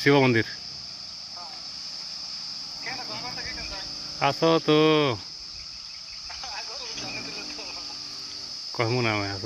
शिव मंदिर आस तो कहमु ना आस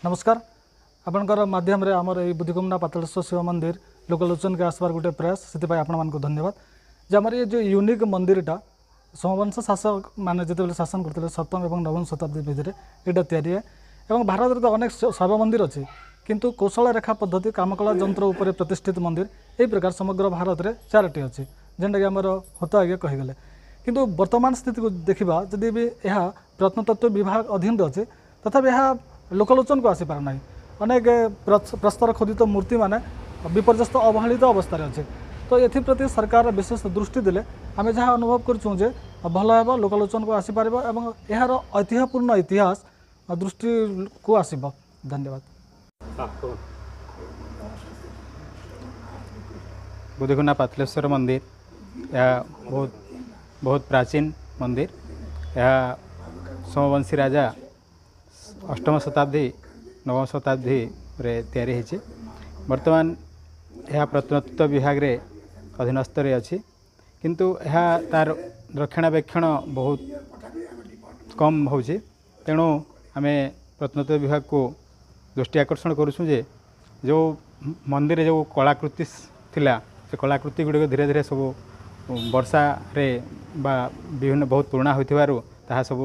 नमस्कार आपणकर माध्यम रे आमर ये बुद्धिकुमना पातालेश्वर शिव मंदिर लोकलोचन के आसबार गोटे प्रयास से आपण मानक धन्यवाद जे आमर ये जो यूनिक मंदिरटा सोमवंश शासक माने जिते शासन करते सप्तम और नवम शताब्दी भितर यहाँ तैयारी है और भारत में तो अनेक शैव मंदिर अच्छे किंतु कौशल रेखा पद्धति कामकला जंत्र उपर प्रतिष्ठित मंदिर यही प्रकार समग्र भारत में 4टी अच्छी जेनटा कि आमर होता आगे कहीगले किंतु वर्तमान स्थिति को देखा जदि भी यह प्रत्नतत्व विभाग अधीन अच्छे तथापि यह लोकलोचन को आसी पार ना अनेक प्रस्तर खोदित मूर्ति माने विपर्यस्त अवहेलित अवस्था अच्छे तो एप्रति सरकार विशेष दृष्टि देले आम जहाँ अनुभव करूँ जे भल हे लोकलोचन को आसीपर और यार ऐतिह्यपूर्ण इतिहास दृष्टि को आसब। धन्यवाद। बुद्धिकुमना पातालेश्वर मंदिर यह बहुत प्राचीन मंदिर यह सोमवंशी राजा अष्टम शताब्दी नवम शताब्दी रे तैयारी होती बर्तमान यह प्रत्नतत्व विभाग रे अधीनस्थ अच्छी किंतु यह तार रक्षणाबेक्षण बहुत कम हो तेणु आम प्रत्नतत्व विभाग को दृष्टि आकर्षण करूँ जे जो मंदिर जो कलाकृति थिला से कलाकृति गुड़िक धीरे धीरे सब वर्षा रे बा विभिन्न बहुत पुराना होता सब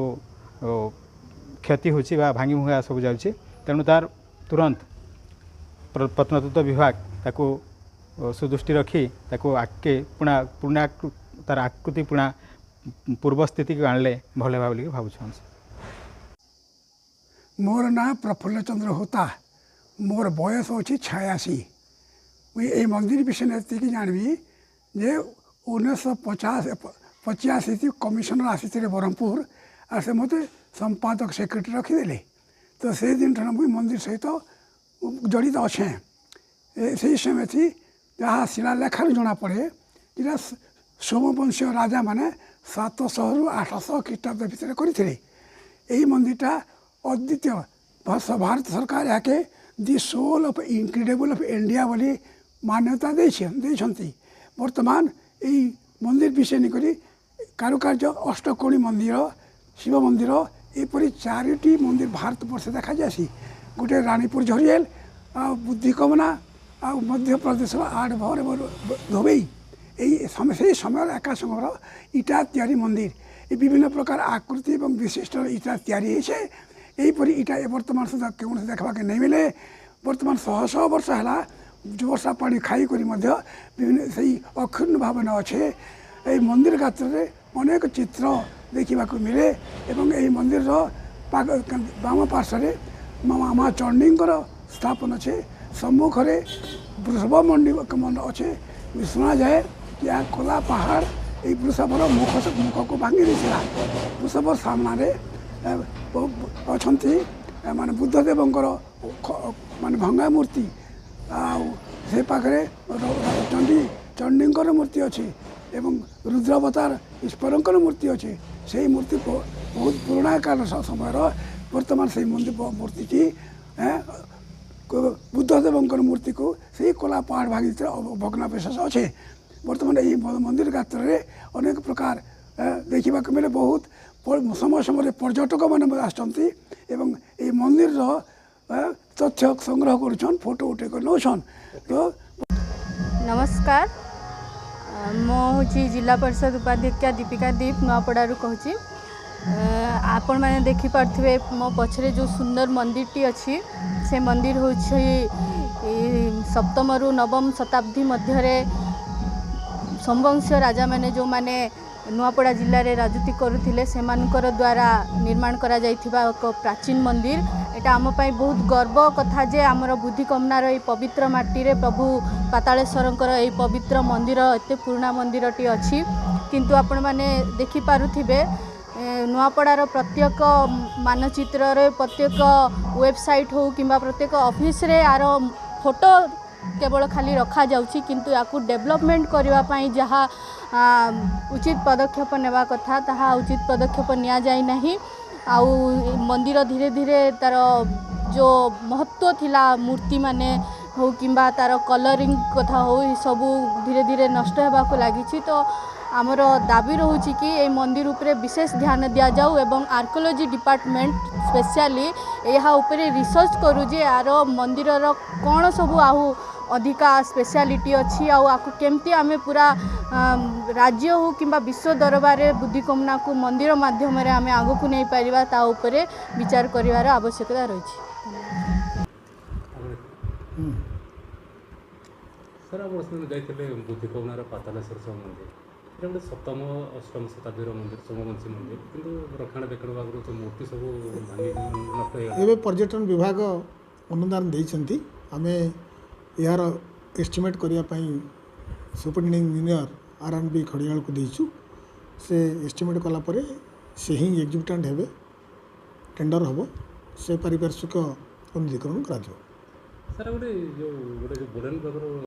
क्षति होची बा भांगी भुंगा सब जाउची तेणु तार तुरंत प्रत्नतत्व विभाग ताको सुदृष्टि रखी ताको आके पुणा तार आकृति पुणा पूर्व स्थिति को आणले भले भावली भावुछन। मोर ना प्रफुल्ल चंद्र होता मोर बयस अच्छी 86 मुझे ये मंदिर विषय में जानवी जे 1985 कमिशनर आसी ब्रह्मपुर और से मत संपादक सेक्रेटरी रखीदे तो से दिन मुझे मंदिर सहित जड़ित अच्छे से समय थी जहाँ शिलालेखार जना पड़े इटा सोमवंशीय राजा माने 700 रु 800 ख्रीटाब्द भितर करते यही मंदिरटा अद्वितीय भारत सरकार यहाँ के the soul of incredible of India बोली मान्यता देती वर्तमान यही मंदिर विषय निकली कारुकार्य अष्टकोणी मंदिर शिव मंदिर एपरी 4टी मंदिर भारत वर्ष देखा जासी गोटे रानीपुर झरिएल बुद्धिकुमना आ मध्य प्रदेश 8 भर धोबई यही से समय एका समय इटा तैयारी मंदिर ये विभिन्न प्रकार आकृति और विशिष्ट इटा तैयारी यहीपरी इटा बर्तमान सुधा कौन देखा नहीं मिले बर्तमान 100 वर्ष है जो वर्षा पानी खाई विभिन्न से अक्षुण्ण भावन अच्छे ये मंदिर गात्र अनेक चित्र देखा मिले एवं यही मंदिर बाम पार्श्व माँ चंडी स्थापन अच्छे सम्मुखें वृषभ मंडी अच्छे शुणा जाए कि यह कोला पहाड़ ये वृषभर मुख को भांगी देता वृषभ सामने अच्छा माने बुद्धदेव माने भंगा मूर्ति से पाखे चंडी मूर्ति अच्छी एवं रुद्रावतार ईश्वर मूर्ति अच्छी से मूर्ति बहुत पुराना काल समय वर्तमान से मूर्ति की बुद्धदेव मूर्ति को से कोला पहाड़ भागी भग्नावशेष अच्छे वर्तमान ये मंदिर गात्र अनेक प्रकार देखा मिले बहुत समय समय पर्यटक मैंने आसछन्ति एवं ये मंदिर तथ्य संग्रह करुछन फोटो उठे नौछन। तो नमस्कार मो हूँ जिला परिषद उपाध्यक्षा दीपिका दीप नुआपड़ारू कहूँ आपण मैंने देखिपे मो पछरे जो सुंदर मंदिरटी अच्छी से मंदिर हूँ सप्तम रु नवम शताब्दी मध्य सोमवंशीय राजा मैंने जो माने नुआपड़ा जिले में राजनीति करुले से द्वारा निर्माण करा जाइथिबा एक प्राचीन मंदिर। एटा आम पाई बहुत गर्व कथा जे आमर बुद्धिकमनार ये पवित्र माटी रे प्रभु पातालेश्वरंकर ये पवित्र मंदिर एते पुराना मंदिरटी अच्छी किंतु आपण माने देखि पारुथिबे नुआपड़ार प्रत्येक मानचित्र रे प्रत्येक वेबसाइट हो किंबा प्रत्येक ऑफिस रे यार फोटो केवल खाली रखा जाउची किंतु याकू डेवलपमेंट करबा पई जहाँ उचित पदक्षेप नेबा कथा ताहा उचित पदक्षेप निया जाय नहीं। आउ मंदिर धीरे धीरे तार जो महत्व थिला मूर्ति माने हो किंबा तार कलरिंग कथा हो सबू धीरे धीरे नष्ट होबाक लागिछि। तो आमर दाबी रोची कि ये मंदिर उपरे विशेष ध्यान दिया जाऊ एवं आर्कियोलॉजी डिपार्टमेंट स्पेशली यहाँ उपरे रिसर्च करू जे यार मंदिरर कौन सब आहू अधिका स्पेशलिटी अच्छी आकु केमती आमे पूरा राज्य हो किंबा विश्व दरबार बुद्धिकमना को मंदिर माध्यम आमे आगो को नहीं पारिबा ता उपरे विचार करिवार आवश्यकता रही। सर आप जाइए बुद्धिकमनार पातालेश्वर मंदिर ये गोटे सप्तम अष्टम शताब्दी मंदिर सोमवंशी मंदिर किंतु रक्षणाबेक्षण भाग मूर्ति सब नष्ट एवं पर्यटन विभाग अनुदान देइछंती आमे यार एस्टिमेट करने सुपरिटेंडिंग इंजीनियर R&B खड़ियाल को देचु से एस्टिमेट कलापर से ही एग्जीक्यूटेंट हेबे टेंडर हम से पारिपार्श्विक उन्नतीकरण करा। सर गोटे जो बोरेन